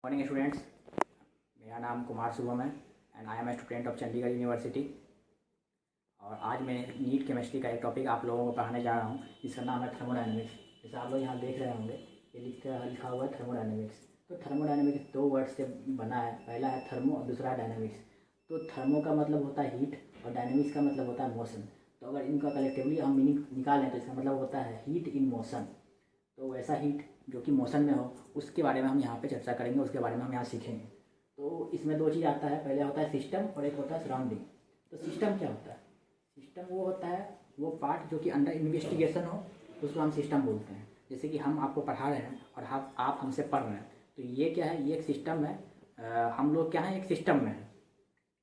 Morning students, मेरा नाम कुमार शुभम है and I am a student of Chandigarh university. और आज मैं नीट केमिस्ट्री का एक टॉपिक आप लोगों को पढ़ाने जा रहा हूँ जिसका नाम है थर्मोडायनेमिक्स। जैसे आप लोग यहाँ देख रहे होंगे, ये लिखा हुआ है थर्मोडायनेमिक्स। तो थर्मोडायनेमिक्स दो वर्ड से बना है, पहला है थर्मो और दूसरा है डायनेमिक्स। तो थर्मो का मतलब होता है हीट और डायनेमिक्स का मतलब होता है मोशन। तो अगर इनका कलेक्टिवली हम मीनिंग निकालें तो इसका मतलब होता है हीट इन मोशन। तो वैसा हीट जो कि मोशन में हो उसके बारे में हम यहाँ पे चर्चा करेंगे, उसके बारे में हम यहाँ सीखेंगे। तो इसमें दो चीज़ आता है, पहले होता है सिस्टम और एक होता है सराउंडिंग। तो सिस्टम क्या होता है? सिस्टम वो होता है वो पार्ट जो कि अंडर इन्वेस्टिगेशन हो, उसको हम सिस्टम बोलते हैं। जैसे कि हम आपको पढ़ा रहे हैं और आप हमसे पढ़ रहे हैं, तो ये क्या है? ये एक सिस्टम है। हम लोग क्या है? एक सिस्टम में है।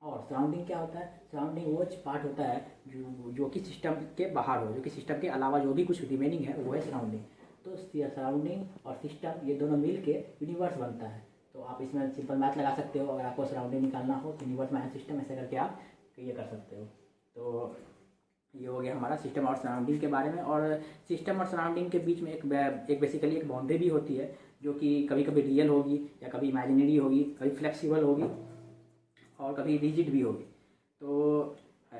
और सराउंडिंग क्या होता है? सराउंडिंग वो पार्ट होता है जो कि सिस्टम के बाहर हो, जो कि सिस्टम के अलावा जो भी कुछ रिमेनिंग है वो है सराउंडिंग। तो सराउंडिंग और सिस्टम ये दोनों मिल के यूनिवर्स बनता है। तो आप इसमें सिंपल मैथ लगा सकते हो, अगर आपको सराउंडिंग निकालना हो तो यूनिवर्स माइनस सिस्टम ऐसे करके आप ये कर सकते हो। तो ये हो गया हमारा सिस्टम और सराउंडिंग के बारे में। और सिस्टम और सराउंडिंग के बीच में एक बेसिकली एक बाउंड्री भी होती है, जो कि कभी कभी रियल होगी या कभी इमेजिनरी होगी, कभी फ्लेक्सिबल होगी और कभी रिजिड भी होगी। तो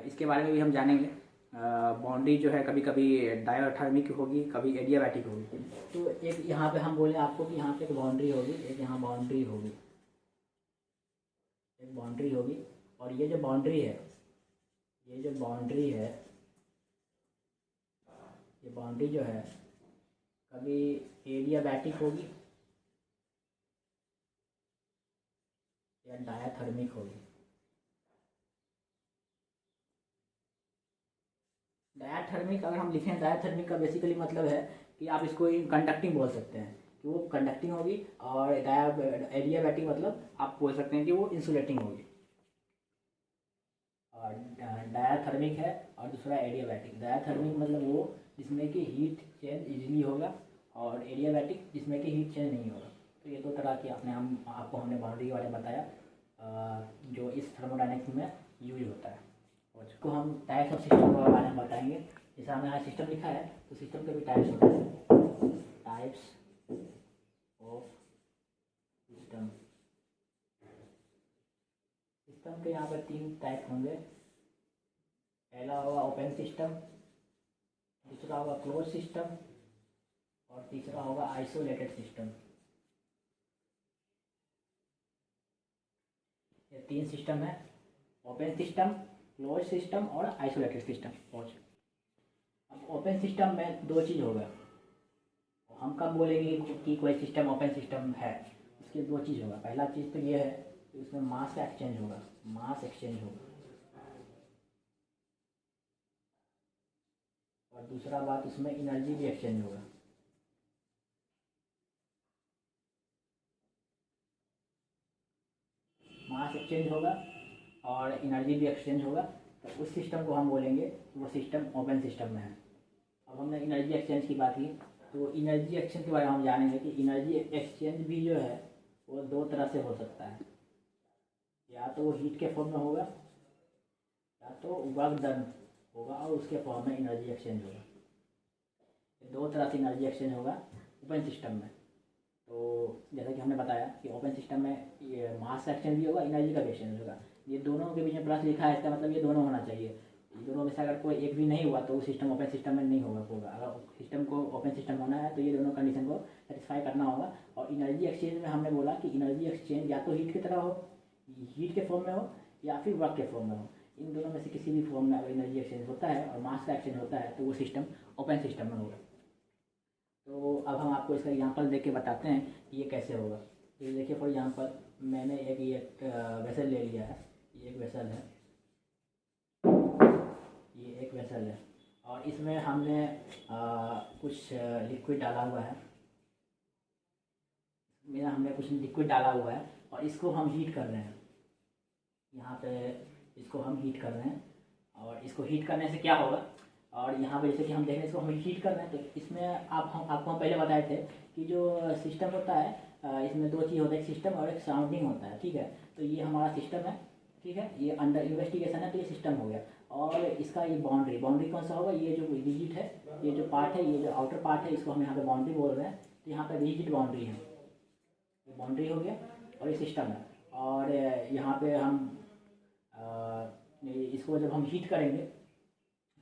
इसके बारे में भी हम जानेंगे। बाउंड्री जो है कभी कभी डायथर्मिक होगी, कभी एडियाबैटिक होगी। तो एक यहाँ पे हम बोले आपको कि यहाँ पे एक बाउंड्री होगी, एक यहाँ बाउंड्री होगी, एक बाउंड्री होगी। और ये जो बाउंड्री है, ये जो बाउंड्री है, ये बाउंड्री जो है कभी एडियाबैटिक होगी या डायथर्मिक होगी। डायथर्मिक अगर हम लिखें, डायथर्मिक का बेसिकली मतलब है कि आप इसको कंडक्टिंग बोल सकते हैं कि वो कंडक्टिंग होगी। और एडियाबैटिक मतलब आप बोल सकते हैं कि वो इंसुलेटिंग होगी। और डायथर्मिक है और दूसरा एडियाबैटिक। डायथर्मिक मतलब वो जिसमें कि हीट चेंज इजीली होगा, और एडियाबैटिक जिसमें कि हीट चेंज नहीं होगा। तो ये दो तरह की आपको हमने बाउंड्री के बारे में बताया, जो इस थर्मोडायनेमिक्स में यूज होता है। और इसको हम टाइप्स ऑफ सिस्टम के बारे में बताएंगे। जैसे हमने यहाँ सिस्टम लिखा है, तो सिस्टम के भी टाइप्स होते हैं। Types of system. सिस्टम के यहाँ पर 3 टाइप होंगे। पहला होगा ओपन सिस्टम, दूसरा होगा क्लोज सिस्टम और तीसरा होगा आइसोलेटेड सिस्टम। ये 3 सिस्टम है: ओपन सिस्टम, क्लोज सिस्टम और आइसोलेटेड सिस्टम। अब ओपन सिस्टम में दो चीज़ होगा। हम कब बोलेंगे कि कोई सिस्टम ओपन सिस्टम है? इसके दो चीज़ होगा। पहला चीज़ तो ये है कि उसमें मास का एक्सचेंज होगा, मास एक्सचेंज होगा। और दूसरा बात, उसमें एनर्जी भी एक्सचेंज होगा। मास एक्सचेंज होगा और एनर्जी भी एक्सचेंज होगा। तो उस सिस्टम को हम बोलेंगे वो सिस्टम ओपन सिस्टम में है। अब हमने एनर्जी एक्सचेंज की बात की, तो एनर्जी एक्सचेंज के बारे में हम जानेंगे कि एनर्जी एक्सचेंज भी जो है वो दो तरह से हो सकता है। या तो वो हीट के फॉर्म में होगा, या तो वर्क डन होगा और उसके फॉर्म में एनर्जी एक्सचेंज होगा। दो तरह से एनर्जी एक्सचेंज होगा ओपन सिस्टम में। तो जैसा कि हमने बताया कि ओपन सिस्टम में ये मास का एक्सचेंज भी होगा, एनर्जी का भी एक्सचेंज होगा। ये दोनों के बीच में प्लस लिखा है, इसका मतलब ये दोनों होना चाहिए। ये दोनों में से अगर कोई एक भी नहीं हुआ तो वो सिस्टम ओपन सिस्टम में नहीं होगा। अगर सिस्टम को ओपन सिस्टम होना है तो ये दोनों कंडीशन को सेटिस्फाई करना होगा। और एनर्जी एक्सचेंज में हमने बोला कि एनर्जी एक्सचेंज या तो हीट की तरह हो, हीट के फॉर्म में हो, या फिर वर्क के फॉर्म में हो। इन दोनों में से किसी भी फॉर्म में अगर एनर्जी एक्सचेंज होता है और मास का एक्सचेंज होता है तो वो सिस्टम ओपन सिस्टम में होगा। तो अब हम आपको इसका एग्जांपल देख के बताते हैं कि ये कैसे होगा। तो देखिए, फॉर एग्जांपल मैंने ये वेसल ले लिया है। ये एक वेसल है, ये एक वेसल है और इसमें हमने कुछ लिक्विड डाला हुआ है। हमने कुछ लिक्विड डाला हुआ है और इसको हम हीट कर रहे हैं। यहाँ पे इसको हम हीट कर रहे हैं और इसको हीट करने से क्या होगा, और यहाँ पे जैसे कि हम देख रहे हैं इसको हम हीट कर रहे हैं। तो इसमें आपको हम पहले बताए थे कि जो सिस्टम होता है, इसमें दो चीज़ होता है, एक सिस्टम और एक सराउंडिंग होता है। ठीक है, तो ये हमारा सिस्टम है। ठीक है, ये अंडर इन्वेस्टिगेशन है, तो ये सिस्टम हो गया। और इसका ये बाउंड्री कौन सा होगा? ये जो रिजिड है, ये जो पार्ट है, ये जो आउटर पार्ट है, इसको हम यहाँ पे बाउंड्री बोल रहे हैं। तो यहाँ पर रिजिड बाउंड्री है, ये बाउंड्री हो गया। और ये सिस्टम है। और यहाँ पे हम इसको जब हम हीट करेंगे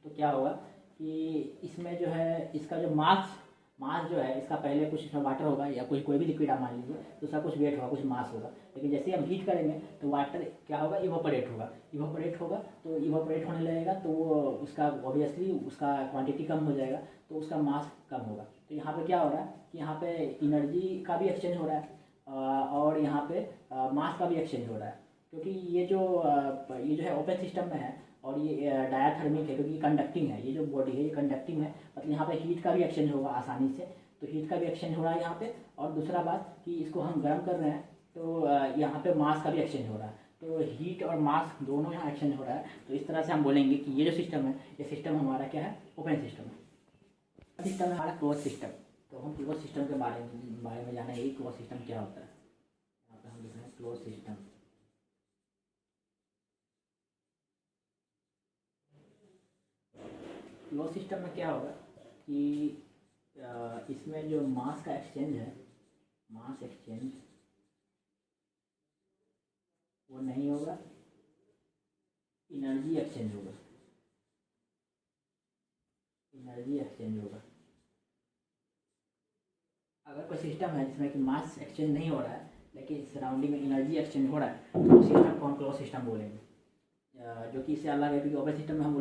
तो क्या होगा कि इसमें जो है इसका जो मास मास जो है इसका पहले कुछ इसमें वाटर होगा या कोई भी लिक्विड आप मान लीजिए, तो उसका कुछ वेट होगा, कुछ मास होगा। लेकिन जैसे हम हीट करेंगे तो वाटर क्या होगा, इवोपरेट होगा। इवोपरेट होगा तो इवोपरेट होने लगेगा तो वो उसका ऑब्वियसली उसका क्वांटिटी कम हो जाएगा, तो उसका मास कम होगा। तो यहाँ पे क्या हो रहा है कि यहाँ पे एनर्जी का भी एक्सचेंज हो रहा है और यहाँ पे मास का भी एक्सचेंज हो रहा है। क्योंकि ये जो है ओपन सिस्टम में है और ये डायाथर्मिक है, क्योंकि कंडक्टिंग है। ये जो बॉडी है ये कंडक्टिंग है, मतलब यहाँ पे हीट का भी एक्सचेंज होगा आसानी से। तो हीट का भी एक्सचेंज हो रहा है यहाँ पे। और दूसरा बात कि इसको हम गर्म कर रहे हैं तो यहाँ पे मास का भी एक्सचेंज हो रहा है। तो हीट और मास दोनों यहाँ एक्सचेंज हो रहा है। तो इस तरह से हम बोलेंगे कि ये जो सिस्टम है ये सिस्टम हमारा क्या है, ओपन सिस्टम है। सिस्टम है हमारा क्लोज सिस्टम। तो हम क्लोज सिस्टम के बारे में जानेंगे क्लोज सिस्टम क्या होता है। यहाँ पे हम लिख रहे हैं क्लोज सिस्टम। क्लोज सिस्टम में क्या होगा कि इसमें जो मास का एक्सचेंज है, मास एक्सचेंज वो नहीं होगा, एनर्जी एक्सचेंज होगा। एनर्जी एक्सचेंज होगा। अगर कोई सिस्टम है जिसमें कि मास एक्सचेंज नहीं हो रहा है लेकिन सराउंडिंग में एनर्जी एक्सचेंज हो रहा है तो उस सिस्टम को हम क्लोज सिस्टम बोलेंगे। जो कि इससे अलग है, क्योंकि ओपन सिस्टम में हमने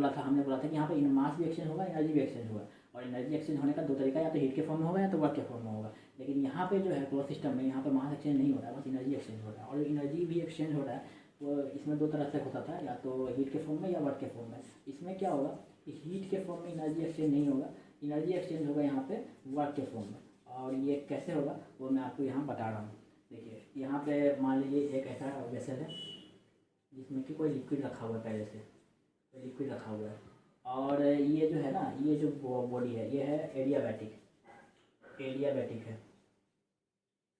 बोला था कि यहाँ पे मास भी एक्सचेंज होगा, एनर्जी भी एक्सचेंज होगा। और एनर्जी एक्सचेंज होने का दो तरीका, या तो हीट के फॉर्म में होगा या तो वर्क के फॉर्म में होगा। लेकिन यहाँ पे जो है क्लोज सिस्टम में यहाँ पे मास एक्सचेंज नहीं हो रहा है, बस एनर्जी एक्सचेंज हो रहा है। और एनर्जी भी एक्सचेंज हो रहा है वो इसमें दो तरह से होता था, या तो हीट के फॉर्म में या वर्क के फॉर्म में। इसमें क्या होगा कि हीट के फॉर्म में एनर्जी एक्सचेंज नहीं होगा, एनर्जी एक्सचेंज होगा यहाँ पे वर्क के फॉर्म में। और ये कैसे होगा वो मैं आपको यहाँ बता रहा हूँ। देखिए यहाँ पे मान लीजिए एक ऐसा वेसल है जिसमें कि कोई लिक्विड रखा हुआ है, पहले से लिक्विड रखा हुआ है। और ये जो है ना, ये जो बॉडी है ये है एडियाबैटिक। एडियाबैटिक है,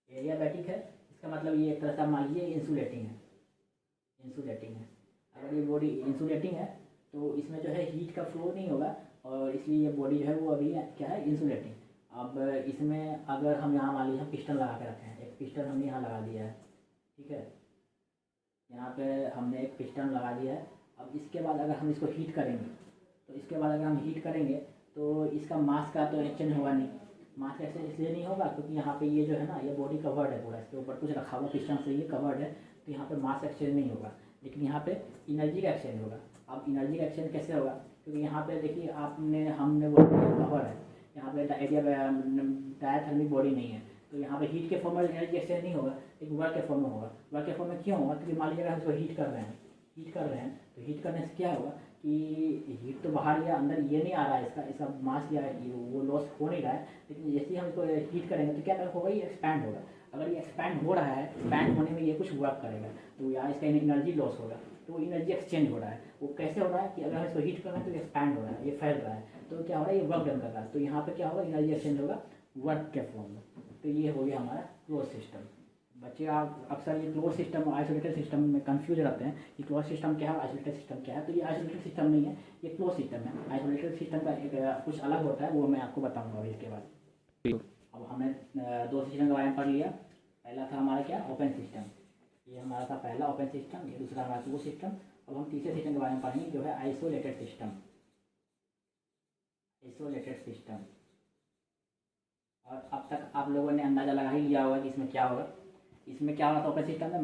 एडियाबैटिक है। इसका मतलब ये एक तरह से मान लीजिए इंसुलेटिंग है। इंसुलेटिंग है, अगर ये बॉडी इंसुलेटिंग है तो इसमें जो है हीट का फ्लो नहीं होगा और इसलिए ये बॉडी जो है वो अभी क्या है, इंसुलेटिंग। अब इसमें अगर हम यहाँ मान लीजिए हम पिस्टन लगा के रखे हैं, एक पिस्टन हमने यहाँ लगा दिया है, ठीक है। यहाँ पे हमने एक पिस्टन लगा दिया है। अब इसके बाद अगर हम इसको हीट करेंगे तो इसका मास का तो एक्सचेंज होगा नहीं। मास का एक्सचेंज इसलिए नहीं होगा क्योंकि यहाँ पे ये जो है ना, ये बॉडी कवर्ड है पूरा, इसके ऊपर कुछ रखा हुआ पिस्टन से ये कवर्ड है, तो यहाँ पे मास एक्सचेंज नहीं होगा। लेकिन यहाँ पे एनर्जी का एक्सचेंज होगा। अब एनर्जी का एक्सचेंज कैसे होगा, क्योंकि यहाँ पे देखिए हमने वो कवर है, यहाँ पे डायथर्मिक बॉडी नहीं है, तो यहाँ पे हीट के फॉर्म में एनर्जी एक्सचेंज नहीं होगा, लेकिन वर्क के फॉर्म में होगा। वर्क के फॉर्म में क्यों होगा, क्योंकि मान लीजिए अगर हम इसको हीट कर रहे हैं तो हीट करने से क्या होगा कि हीट तो बाहर या अंदर ये नहीं आ रहा है, इसका मास या वो लॉस हो नहीं रहा है। लेकिन जैसे ही हम इसको हीट करेंगे तो क्या होगा, ये एक्सपैंड होगा। अगर ये एक्सपैंड हो रहा है, एक्सपैंड होने में ये कुछ वर्क करेगा तो यहाँ इसका एनर्जी लॉस होगा, तो एनर्जी एक्सचेंज हो रहा है। वो कैसे हो रहा है कि अगर हम इसको हीट कर रहे हैं तो एक्सपैंड हो रहा है, ये फैल रहा है, तो क्या हो रहा है, ये वर्क डन कर रहा है। तो यहाँ पे क्या होगा, एनर्जी एक्सचेंज होगा वर्क के फॉर्म में। तो ये हो गया हमारा क्लोज सिस्टम। बच्चे आप अक्सर ये क्लोज सिस्टम और आइसोलेटेड सिस्टम में कंफ्यूज रहते हैं कि क्लोज सिस्टम क्या है, आइसोलेटेड सिस्टम क्या है। तो ये आइसोलेटेड सिस्टम नहीं है, ये क्लोज सिस्टम है। आइसोलेटेड सिस्टम का एक कुछ अलग होता है, वो मैं आपको बताऊंगा अभी इसके बाद। अब हमने दो सिस्टम के बारे में पढ़ लिया। पहला था हमारा क्या, ओपन सिस्टम। ये हमारा था पहला ओपन सिस्टम, ये दूसरा हमारा क्लोज सिस्टम। अब हम तीसरे सिस्टम के बारे में पढ़ेंगे जो है आइसोलेटेड सिस्टम। Isolated system. और अब तक आप लोगों ने अंदाज़ा लगा ही लिया होगा कि इसमें क्या होगा। इसमें क्या हो रहा था, ओपन सिस्टम में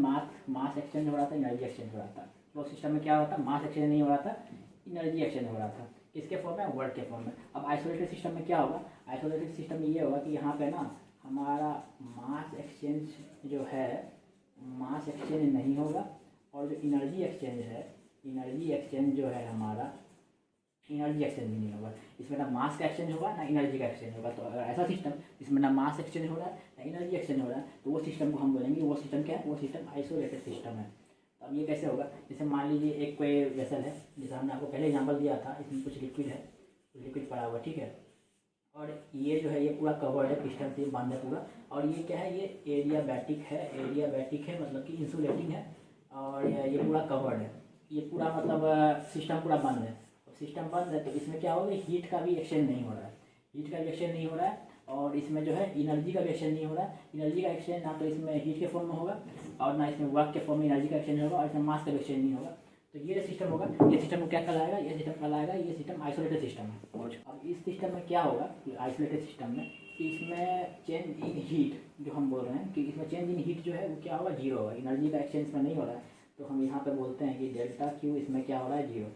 मास एक्सचेंज हो रहा था, एनर्जी एक्सचेंज हो रहा था। क्लोज सिस्टम में क्या होता है, मास एक्सचेंज नहीं हो रहा था, एनर्जी एक्सचेंज हो रहा था। किसके फॉर्म में, वर्क के फॉर्म में। अब आइसोलेटेड सिस्टम में क्या होगा, आइसोलेटेड सिस्टम में ये होगा कि यहाँ पे ना हमारा मास एक्सचेंज जो है, मास एक्सचेंज नहीं होगा, और जो एनर्जी एक्सचेंज है, एनर्जी एक्सचेंज जो है हमारा, एनर्जी एक्सचेंज भी नहीं होगा। इसमें ना मास का एक्सचेंज होगा ना एनर्जी का एक्सचेंज होगा। तो अगर ऐसा सिस्टम जिसमें ना मास एक्सचेंज हो रहा है ना एनर्जी एक्सचेंज हो रहा है तो वो सिस्टम को हम बोलेंगे, वो सिस्टम क्या है, वो सिस्टम आइसोलेटेड सिस्टम है। तो अब ये कैसे होगा, जैसे मान लीजिए एक कोई वेसल है, जैसे हमने आपको पहले एग्जाम्पल दिया था, इसमें कुछ लिक्विड है, कुछ लिक्विड पड़ा हुआ, ठीक है। और ये जो है ये पूरा कवर्ड है, पिस्टन से बांध है पूरा। और ये क्या है, ये एडियाबैटिक है। एडियाबैटिक है मतलब कि इंसुलेटिंग है, और ये पूरा कवर्ड है। ये पूरा मतलब सिस्टम पूरा बंद है। सिस्टम बंद है तो इसमें क्या होगा, हीट का भी एक्सचेंज नहीं हो रहा है, हीट का भी एक्सचेंज नहीं हो रहा है। और इसमें जो है एनर्जी का भी एक्सचेंज नहीं हो रहा है। एनर्जी का एक्सचेंज ना तो इसमें हीट के फॉर्म में होगा और ना इसमें वर्क के फॉर्म में एनर्जी का एक्सचेंज होगा और इसमें मास का भी एक्सचेंज नहीं होगा। तो ये सिस्टम होगा, ये सिस्टम को क्या कहलाएगा, ये सिस्टम कहलाएगा, ये सिस्टम आइसोलेटेड सिस्टम है। और अब इस सिस्टम में क्या होगा, आइसोलेटेड सिस्टम में कि इसमें चेंज इन हीट जो हम बोल रहे हैं कि इसमें चेंज इन हीट जो है वो क्या होगा, जीरो होगा। एनर्जी का एक्सचेंज में नहीं हो रहा है, तो हम यहाँ पर बोलते हैं कि डेल्टा क्यू इसमें क्या हो रहा है, जीरो।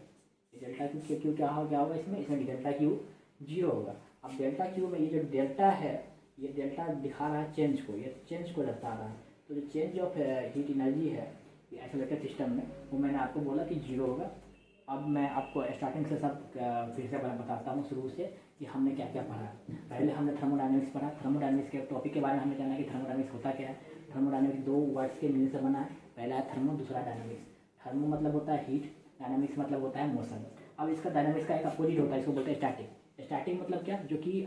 डेल्टा क्यू क्या होगा इसमें डेल्टा क्यू जीरो होगा। अब डेल्टा क्यू में ये जो डेल्टा है, ये डेल्टा दिखा रहा है चेंज को, ये चेंज को बता रहा है। तो जो चेंज ऑफ हीट एनर्जी है आइसोलेटेड सिस्टम में, वो मैंने आपको बोला कि जीरो होगा। अब मैं आपको स्टार्टिंग से सब फिर से बताता हूँ शुरू से कि हमने क्या क्या पढ़ा। पहले हमने थर्मोडायनेमिक्स पढ़ा। थर्मोडायनेमिक्स के टॉपिक के बारे में हमने जाना कि थर्मोडायनेमिक्स होता क्या है। थर्मोडायनेमिक्स दो वर्ड्स के मिलने से बना है, पहला है थर्मो, दूसरा डायनामिक्स। थर्मो मतलब होता है हीट, डायनामिक्स मतलब होता है मोशन। अब इसका डायनामिक्स का एक अपोजिट होता है, इसको बोलते हैं स्टैटिक। स्टैटिक मतलब क्या, जो कि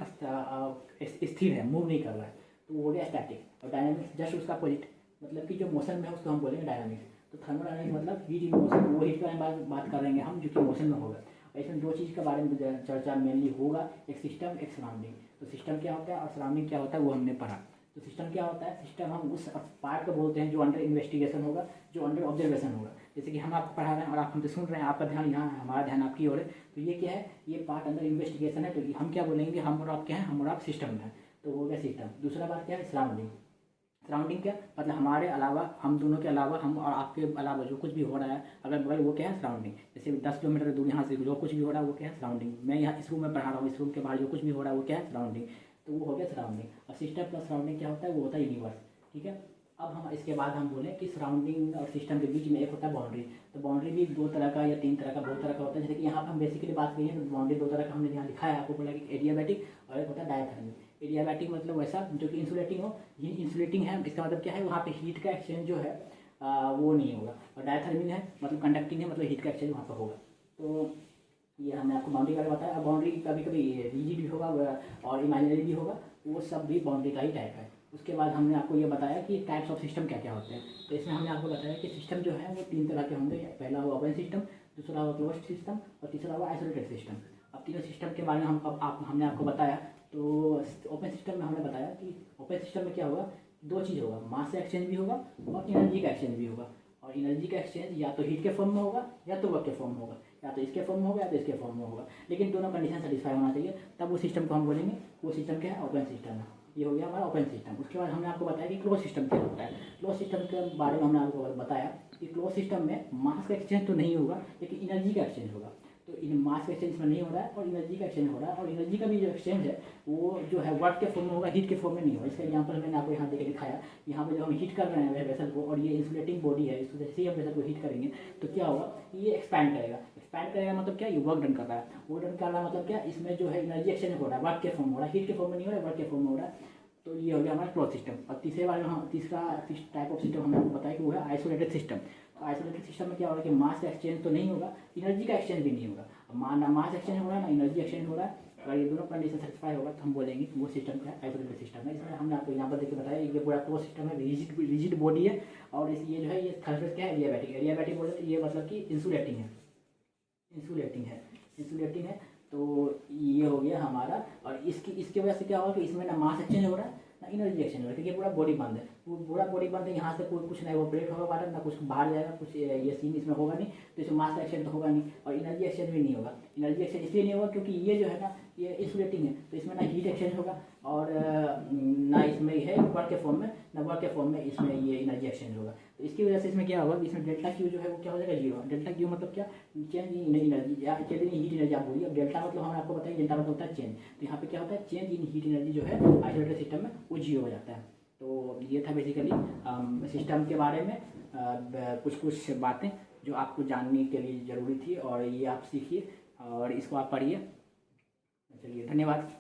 स्थिर है, मूव नहीं कर रहा है, तो वो हो गया स्टैटिक। और डायनामिक्स जस्ट उसका अपोजिट, मतलब कि जो मोशन में है उसको हम बोलेंगे डायनामिक्स। तो थर्मोडायनामिक्स मतलब हीट इन मोशन, वो हीट के बारे में बात कर रहे हैं हम जो कि मोशन में होगा। और इसमें दो चीज़ के बारे में चर्चा मेनली होगा, एक सिस्टम, एक सराउंडिंग। तो सिस्टम क्या होता है और सराउंडिंग क्या होता है वो हमने पढ़ा। तो सिस्टम क्या होता है, सिस्टम हम उस पार्ट को बोलते हैं जो अंडर इन्वेस्टिगेशन होगा, जो अंडर ऑब्जर्वेशन होगा। जैसे कि हम आपको पढ़ा रहे हैं और आप हमसे सुन रहे हैं, आपका ध्यान यहाँ, हमारा ध्यान आपकी ओर है, तो ये क्या है, ये पार्ट अंडर इन्वेस्टिगेशन है। तो हम क्या बोलेंगे, हम और आप क्या है, हम और आप सिस्टम में है, तो हो गया सिस्टम। दूसरा बात क्या है, सराउंडिंग। सराउंडिंग क्या मतलब हमारे अलावा, हम दोनों के अलावा, हम और आपके अलावा जो कुछ भी हो रहा है अगल बगल, वो क्या है, सराउंडिंग। जैसे 10 किलोमीटर दूर यहाँ से जो कुछ भी हो रहा है वो क्या है, सराउंडिंग। मैं यहाँ इस रूम में पढ़ा रहा हूँ, इस रूम के बाहर जो कुछ भी हो रहा है वो क्या है, सराउंडिंग। तो वो हो गया सराउंडिंग। और सिस्टम प्लस सराउंडिंग क्या होता है, वो होता है यूनिवर्स। ठीक है। अब हम इसके बाद हम बोलें कि सराउंडिंग और सिस्टम के बीच में एक होता है बाउंड्री। तो बाउंड्री भी दो तरह का या तीन तरह का, बहुत तरह का होता है। जैसे कि यहाँ पर हम बेसिकली बात करिए तो बाउंड्री दो तरह का हमने यहाँ लिखा है, आपको बोला कि एडियाबैटिक और एक होता है डायाथर्मिक। एडियाबैटिक मतलब वैसा जो कि इंसुलेटिंग हो, ये इंसुलेटिंग है, इसका मतलब क्या है, वहाँ पे हीट का एक्सचेंज जो है वो नहीं होगा। और डायाथर्मिक है मतलब कंडक्टिंग है, मतलब हीट का एक्सचेंज वहाँ पर होगा। तो ये हमने आपको बाउंड्री का बताया। अब बाउंड्री कभी कभी रिजिड भी होगा और इमेजिनरी भी होगा, वो सब भी बाउंड्री का ही टाइप है। उसके बाद हमने आपको ये बताया कि टाइप्स ऑफ सिस्टम क्या क्या होते हैं। तो इसमें हमने आपको बताया कि सिस्टम जो है वो तीन तरह के होंगे, पहला हुआ ओपन सिस्टम, दूसरा हुआ क्लोज्ड सिस्टम और तीसरा हुआ आइसोलेटेड सिस्टम। अब तीनों सिस्टम के बारे में हमने आपको बताया। तो ओपन सिस्टम में हमने बताया कि ओपन सिस्टम में क्या होगा, दो चीज़ होगा, मास एक्सचेंज भी होगा और एनर्जी का एक्सचेंज भी होगा। और एनर्जी का एक्सचेंज या तो हीट के फॉर्म में होगा या तो वर्क के फॉर्म में होगा, या तो इसके फॉर्म में होगा या तो इसके फॉर्म में होगा, लेकिन दोनों कंडीशन सेटिस्फाई होना चाहिए, तब वो सिस्टम को हम बोलेंगे वो सिस्टम क्या है, ओपन सिस्टम है। ये हो गया हमारा ओपन सिस्टम। उसके बाद हमने आपको बताया कि क्लोज सिस्टम क्या होता है। क्लोज सिस्टम के बारे में हमने आपको बताया कि क्लोज सिस्टम में मास का एक्सचेंज तो नहीं होगा, लेकिन एनर्जी का एक्सचेंज होगा। तो इन मास का एक्सचेंज में नहीं हो रहा है और एनर्जी का एक्सचेंज हो रहा है। और एनर्जी का भी जो एक्सचेंज है वो जो है वर्क के फॉर्म में होगा, हीट के फॉर्म में नहीं होगा। इसका एग्जांपल मैंने आपको यहाँ देकर दिखाया। यहाँ पे जब हम हीट कर रहे हैं वेसल को, और ये इंसुलेटिंग बॉडी है, इसको जैसे ही हम वेसल को हीट करेंगे तो क्या होगा, ये एक्सपैंड करेगा। एक्सपैंड करेगा मतलब क्या, ये वर्क डन कर रहा है। वर्क डन कर रहा है मतलब क्या, इसमें जो है एनर्जी एक्सचेंज हो रहा है, वर्क के फॉर्म में हो रहा है, हीट के फॉर्म में नहीं हो रहा है, वर्क के फॉर्म में हो रहा है। तो ये हो गया हमारा क्लोज सिस्टम। और तीसरे बारे में हम तीसरा टाइप ऑफ सिस्टम हमने आपको बताया कि वो है आइसोलेटेड सिस्टम। तो आइसोलेटेड सिस्टम में क्या होगा कि मास का एक्सचेंज तो नहीं होगा, एनर्जी का एक्सचेंज भी नहीं होगा। ना मास एक्सचेंज हो रहा है ना एनर्जी एक्सचेंज हो रहा है। अगर ये दोनों कंडीशन सेटिस्फाई होगा तो हम बोलेंगे कि वो सिस्टम क्या है, आइसोलेटेड सिस्टम है। इसमें हमने आपको यहाँ पर देखिए बताया, ये पूरा क्लोज सिस्टम है, रिजिड बॉडी है। और इस ये जो है, ये थर्ड क्या है, एडियाबैटिक। एडियाबैटिक बोले तो ये मतलब कि इंसुलेटिंग है, इंसुलेटिंग है, इंसुलेटिंग है। तो ये हो गया हमारा। और इसकी वजह से क्या होगा कि इसमें ना मास एक्सचेंज हो रहा है ना एनर्जी एक्सचेंज हो रहा है, क्योंकि पूरा बॉडी बंद है। पूरा बॉडी बंद है, यहाँ से कोई कुछ ना इवोपरेट होगा वाटर, ना कुछ बाहर जाएगा, कुछ ये सीन इसमें होगा नहीं। तो इसमें मास एक्सचेंज तो होगा नहीं और एनर्जी एक्सचेंज भी नहीं होगा। एनर्जी एक्सचेंज इसलिए नहीं होगा क्योंकि ये जो है ना, ये इंसुलेटिंग है, तो इसमें ना हीट एक्सचेंज होगा और ना इसमें है वर्क के फॉर्म में, ना वर्क के फॉर्म में इसमें ये एनर्जी एक्सचेंज होगा। तो इसकी वजह से इसमें क्या होगा, इसमें डेल्टा क्यू जो है वो क्या हो जाएगा, जीरो। डेल्टा क्यू मतलब क्या, चेंज इन एनर्जी, या चेंज इन हीट एनर्जी आप बोलिए। अब डेल्टा मतलब हमने आपको बताया, डेल्टा मतलब होता है चेंज। तो यहाँ पे क्या होता है, चेंज इन हीट एनर्जी जो है आइसोलेटेड सिस्टम में वो जीरो हो जाता है। तो ये था बेसिकली सिस्टम के बारे में कुछ बातें जो आपको जानने के लिए ज़रूरी थी, और ये आप सीखिए और इसको आप पढ़िए। चलिए, धन्यवाद।